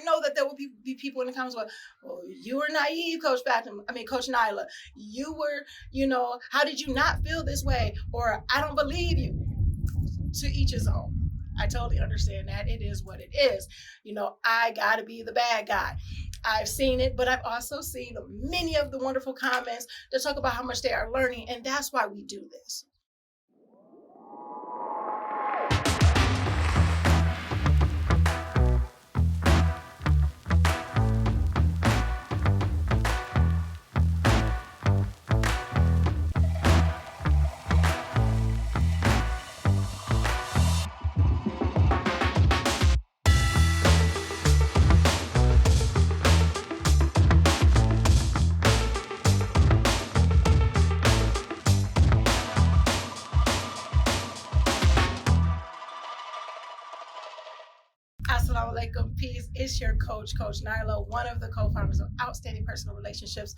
know that there will be people in the comments going, well, you were naive, Coach Nyla. You were, how did you not feel this way? Or I don't believe you. To each his own. I totally understand that. It is what it is. I got to be the bad guy. I've seen it, but I've also seen many of the wonderful comments that talk about how much they are learning, and that's why we do this. Assalamu alaikum, peace. It's your Coach Nyla, one of the co-founders of Outstanding Personal Relationships,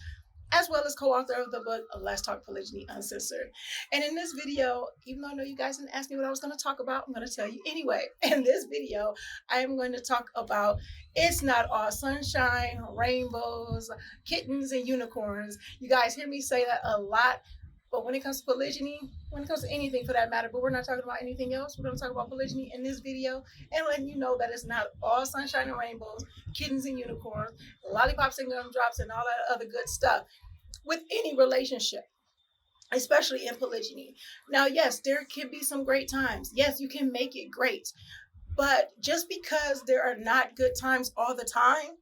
as well as co-author of the book, Let's Talk Polygyny Uncensored. And in this video, even though I know you guys didn't ask me what I was going to talk about, I'm going to tell you anyway. In this video, I am going to talk about it's not all sunshine, rainbows, kittens, and unicorns. You guys hear me say that a lot. But when it comes to polygyny, when it comes to anything for that matter, but we're not talking about anything else. We're going to talk about polygyny in this video and letting you know that it's not all sunshine and rainbows, kittens and unicorns, lollipops and gumdrops, and all that other good stuff with any relationship, especially in polygyny. Now, yes, there can be some great times. Yes, you can make it great. But just because there are not good times all the time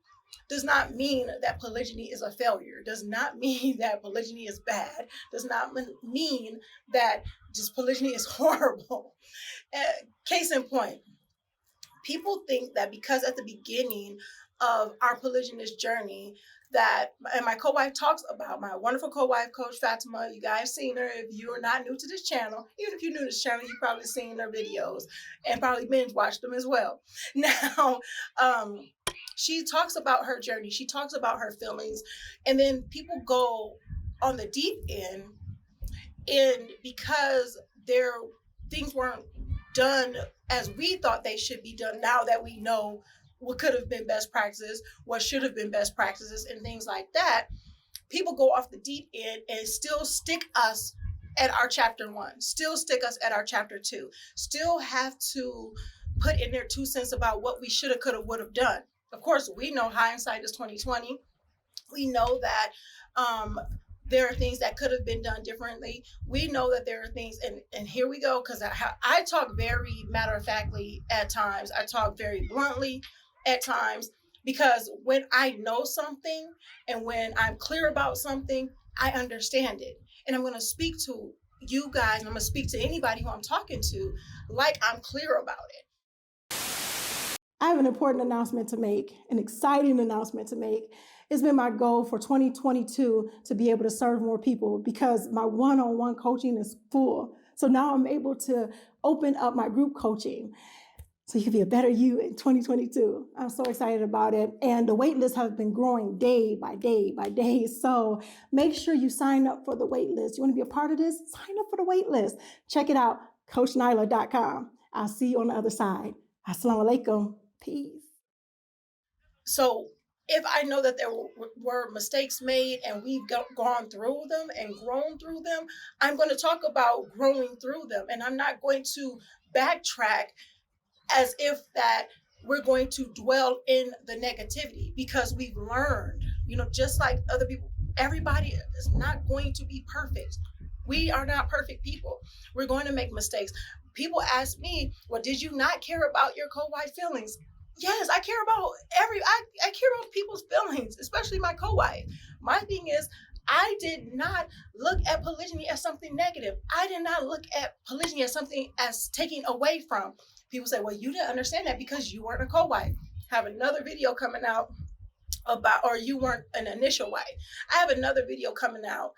does not mean that polygyny is a failure, does not mean that polygyny is bad, does not mean that just polygyny is horrible. Case in point, people think that because at the beginning of our polygynous journey that, and my co-wife talks about, my wonderful co-wife, Coach Fatimah, you guys seen her. If you are not new to this channel, even if you're new to this channel, you've probably seen her videos and probably binge watched them as well. Now, she talks about her journey. She talks about her feelings. And then people go on the deep end, and because their things weren't done as we thought they should be done, now that we know what could have been best practices, what should have been best practices, and things like that, people go off the deep end and still stick us at our chapter 1, still stick us at our chapter 2, still have to put in their 2 cents about what we should have, could have, would have done. Of course, we know hindsight is 20/20. We know that there are things that could have been done differently. We know that there are things, and here we go, because I talk very matter-of-factly at times. I talk very bluntly at times, because when I know something and when I'm clear about something, I understand it. And I'm going to speak to you guys, and I'm going to speak to anybody who I'm talking to like I'm clear about it. I have an important announcement to make, an exciting announcement to make. It's been my goal for 2022 to be able to serve more people because my one-on-one coaching is full. So now I'm able to open up my group coaching so you can be a better you in 2022. I'm so excited about it. And the wait list has been growing day by day by day. So make sure you sign up for the wait list. You want to be a part of this? Sign up for the wait list. Check it out, CoachNyla.com. I'll see you on the other side. Assalamu alaikum. Peace. So if I know that there were mistakes made and we've gone through them and grown through them, I'm going to talk about growing through them. And I'm not going to backtrack as if that we're going to dwell in the negativity, because we've learned, just like other people, everybody is not going to be perfect. We are not perfect people. We're going to make mistakes. People ask me, well, did you not care about your co-wife feelings? Yes, I care about I care about people's feelings, especially my co-wife. My thing is, I did not look at polygyny as something negative. I did not look at polygyny as something as taking away from. People say, well, you didn't understand that because you weren't a co-wife. I have another video coming out about, or you weren't an initial wife. I have another video coming out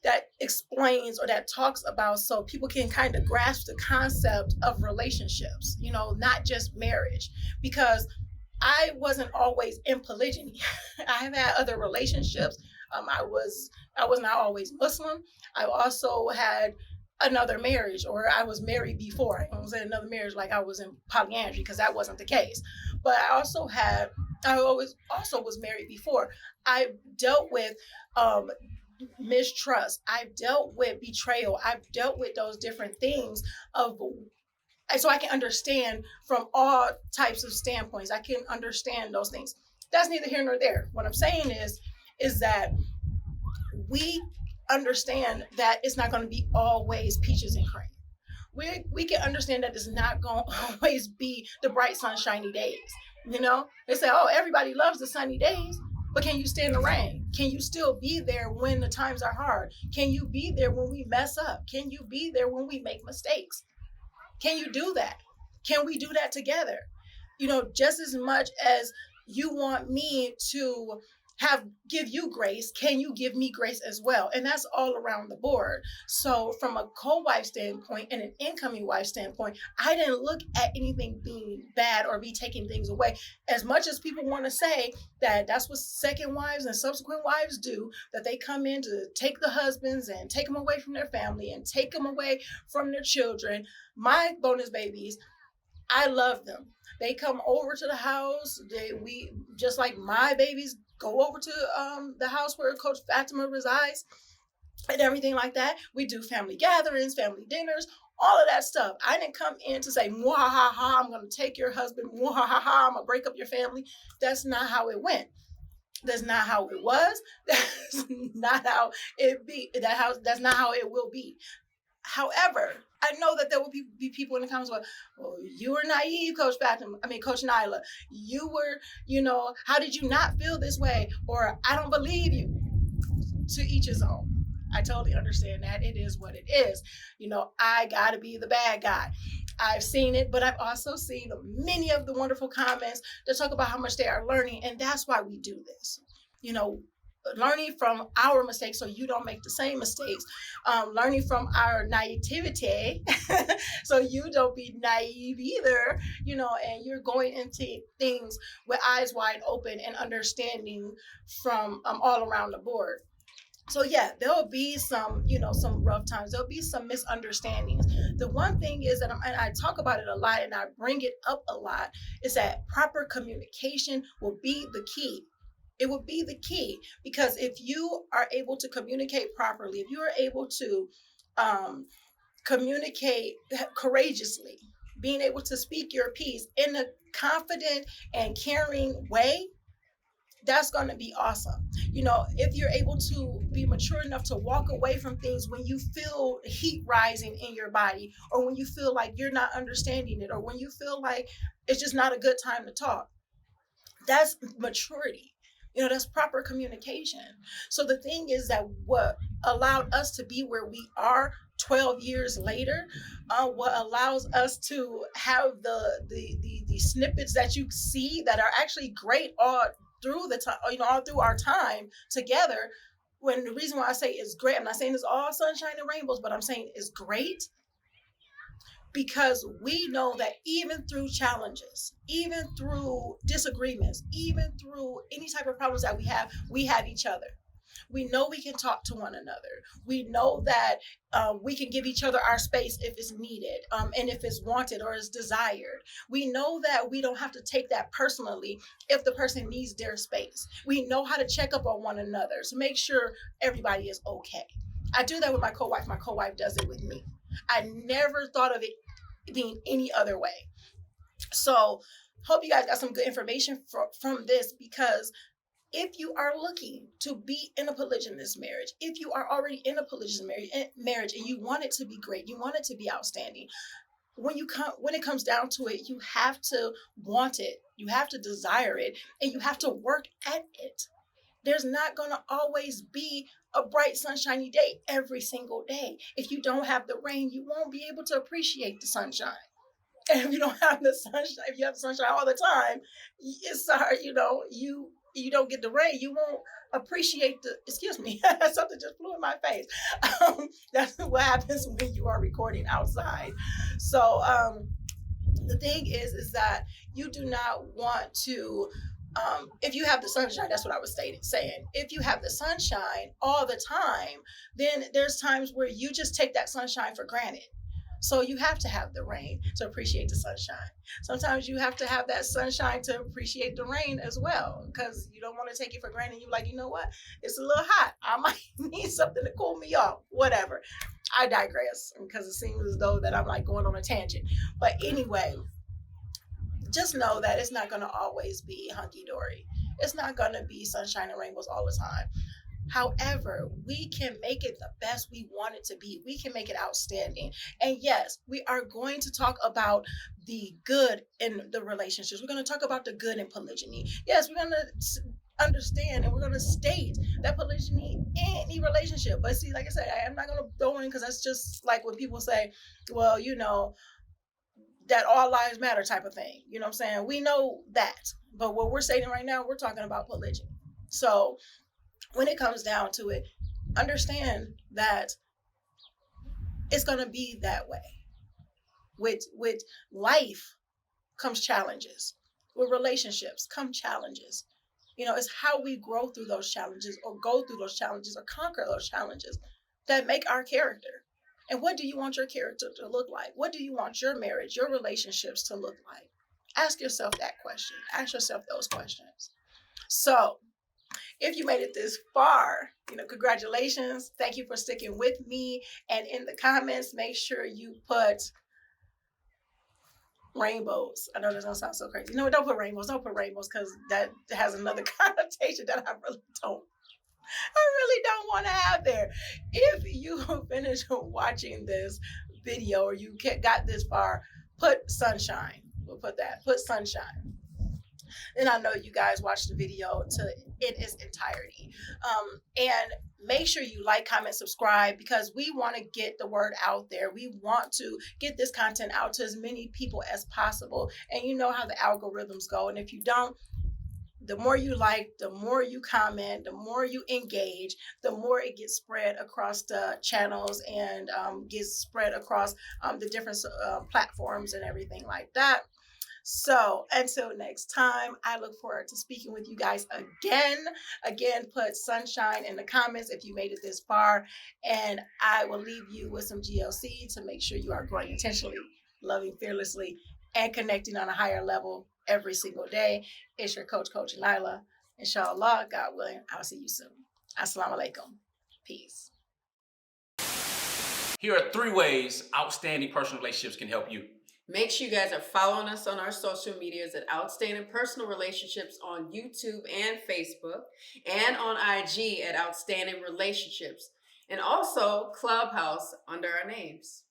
that explains or that talks about, so people can kind of grasp the concept of relationships, not just marriage, because I wasn't always in polygyny. I have had other relationships. I was not always Muslim. I also had another marriage, or I was married before. I was in another marriage like I was in polyandry, because that wasn't the case. But I also had I always also was married before. I've dealt with mistrust. I've dealt with betrayal. I've dealt with those different things of, so I can understand from all types of standpoints. I can understand those things. That's neither here nor there. What I'm saying is that we understand that it's not going to be always peaches and cream. We can understand that it's not going to always be the bright sunshiny days. You know, they say, oh, everybody loves the sunny days, but can you stand the rain? Can you still be there when the times are hard? Can you be there when we mess up? Can you be there when we make mistakes? Can you do that? Can we do that together? You know, just as much as you want me to give you grace, can you give me grace as well? And that's all around the board. So from a co-wife standpoint and an incoming wife standpoint, I didn't look at anything being bad or be taking things away. As much as people want to say that that's what second wives and subsequent wives do, that they come in to take the husbands and take them away from their family and take them away from their children. My bonus babies, I love them. They come over to the house. We just like my babies go over to the house where Coach Fatimah resides and everything like that. We do family gatherings, family dinners, all of that stuff. I didn't come in to say, "Mwahaha, I'm going to take your husband. Mwahaha, I'm going to break up your family." That's not how it went. That's not how it was. That's not how it be. That's not how it will be. However, I know that there will be people in the comments going, "Well, you were naive, Coach Nyla. You were, how did you not feel this way?" Or, "I don't believe you." To each his own. I totally understand that. It is what it is. I got to be the bad guy. I've seen it, but I've also seen many of the wonderful comments that talk about how much they are learning. And that's why we do this. Learning from our mistakes so you don't make the same mistakes, learning from our naivety so you don't be naive either, and you're going into things with eyes wide open and understanding from all around the board. So yeah, there'll be some rough times. There'll be some misunderstandings. The one thing is that and I talk about it a lot and I bring it up a lot, is that proper communication will be the key. It will be the key, because if you are able to communicate properly, if you are able to communicate courageously, being able to speak your piece in a confident and caring way, that's going to be awesome. If you're able to be mature enough to walk away from things when you feel heat rising in your body, or when you feel like you're not understanding it, or when you feel like it's just not a good time to talk, that's maturity. That's proper communication. So the thing is that what allowed us to be where we are 12 years later, what allows us to have the snippets that you see that are actually great all through the time, all through our time together. When the reason why I say it's great, I'm not saying it's all sunshine and rainbows, but I'm saying it's great because we know that even through challenges, even through disagreements, even through any type of problems that we have each other. We know we can talk to one another. We know that we can give each other our space if it's needed, and if it's wanted or is desired. We know that we don't have to take that personally if the person needs their space. We know how to check up on one another to make sure everybody is okay. I do that with my co-wife. My co-wife does it with me. I never thought of it being any other way. So hope you guys got some good information from this, because if you are looking to be in a polygynous marriage, if you are already in a polygynous marriage and you want it to be great, you want it to be outstanding, when it comes down to it, you have to want it, you have to desire it, and you have to work at it. There's not going to always be a bright sunshiny day every single day. If you don't have the rain, you won't be able to appreciate the sunshine. And if you don't have the sunshine, if you have the sunshine all the time, it's hard, you don't get the rain, you won't appreciate excuse me, something just flew in my face. That's what happens when you are recording outside. So the thing is that you do not want to, if you have the sunshine, that's what I was saying. If you have the sunshine all the time, then there's times where you just take that sunshine for granted. So you have to have the rain to appreciate the sunshine. Sometimes you have to have that sunshine to appreciate the rain as well, because you don't want to take it for granted. You're like, you know what? It's a little hot. I might need something to cool me off. Whatever. I digress because it seems as though that I'm like going on a tangent. But anyway, just know that it's not going to always be hunky dory. It's not going to be sunshine and rainbows all the time. However, we can make it the best we want it to be. We can make it outstanding. And yes, we are going to talk about the good in the relationships. We're going to talk about the good in polygyny. Yes, we're going to understand and we're going to state that polygyny in any relationship. But see, like I said, I am not going to throw in, because that's just like when people say, well, that all lives matter type of thing. You know what I'm saying? We know that. But what we're saying right now, we're talking about polygyny. So when it comes down to it, understand that it's going to be that way. With life comes challenges. With relationships come challenges. It's how we grow through those challenges, or go through those challenges, or conquer those challenges that make our character. And what do you want your character to look like? What do you want your marriage, your relationships to look like? Ask yourself that question. Ask yourself those questions. So if you made it this far, congratulations. Thank you for sticking with me. And in the comments, make sure you put rainbows. I know that doesn't sound so crazy. No, don't put rainbows. Don't put rainbows, because that has another connotation that I really don't want to have there. If you finish watching this video, or you got this far, put sunshine. We'll put that. Put sunshine. And I know you guys watched the video in its entirety. And make sure you like, comment, subscribe, because we want to get the word out there. We want to get this content out to as many people as possible. And you know how the algorithms go. And if you don't, the more you like, the more you comment, the more you engage, the more it gets spread across the channels and gets spread across the different platforms and everything like that. So until next time, I look forward to speaking with you guys again. Again, put sunshine in the comments if you made it this far. And I will leave you with some GLC to make sure you are growing intentionally, loving fearlessly, and connecting on a higher level every single day. It's your coach, Coach Nyla. Inshallah, God willing, I'll see you soon. Assalamu alaikum. Peace. Here are 3 ways outstanding personal relationships can help you. Make sure you guys are following us on our social medias at Outstanding Personal Relationships on YouTube and Facebook, and on IG at Outstanding Relationships, and also Clubhouse under our names.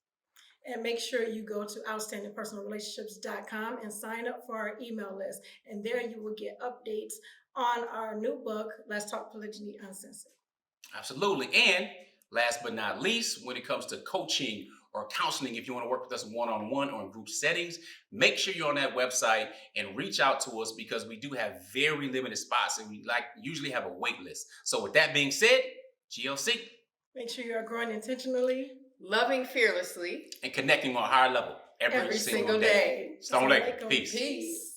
And make sure you go to outstandingpersonalrelationships.com and sign up for our email list. And there you will get updates on our new book, Let's Talk Polygyny Uncensored. Absolutely. And last but not least, when it comes to coaching or counseling, if you want to work with us one-on-one or in group settings, make sure you're on that website and reach out to us, because we do have very limited spots and we usually have a wait list. So with that being said, GLC. Make sure you are growing intentionally, loving fearlessly, and connecting on a higher level every single day. Assalamu alaikum. Peace.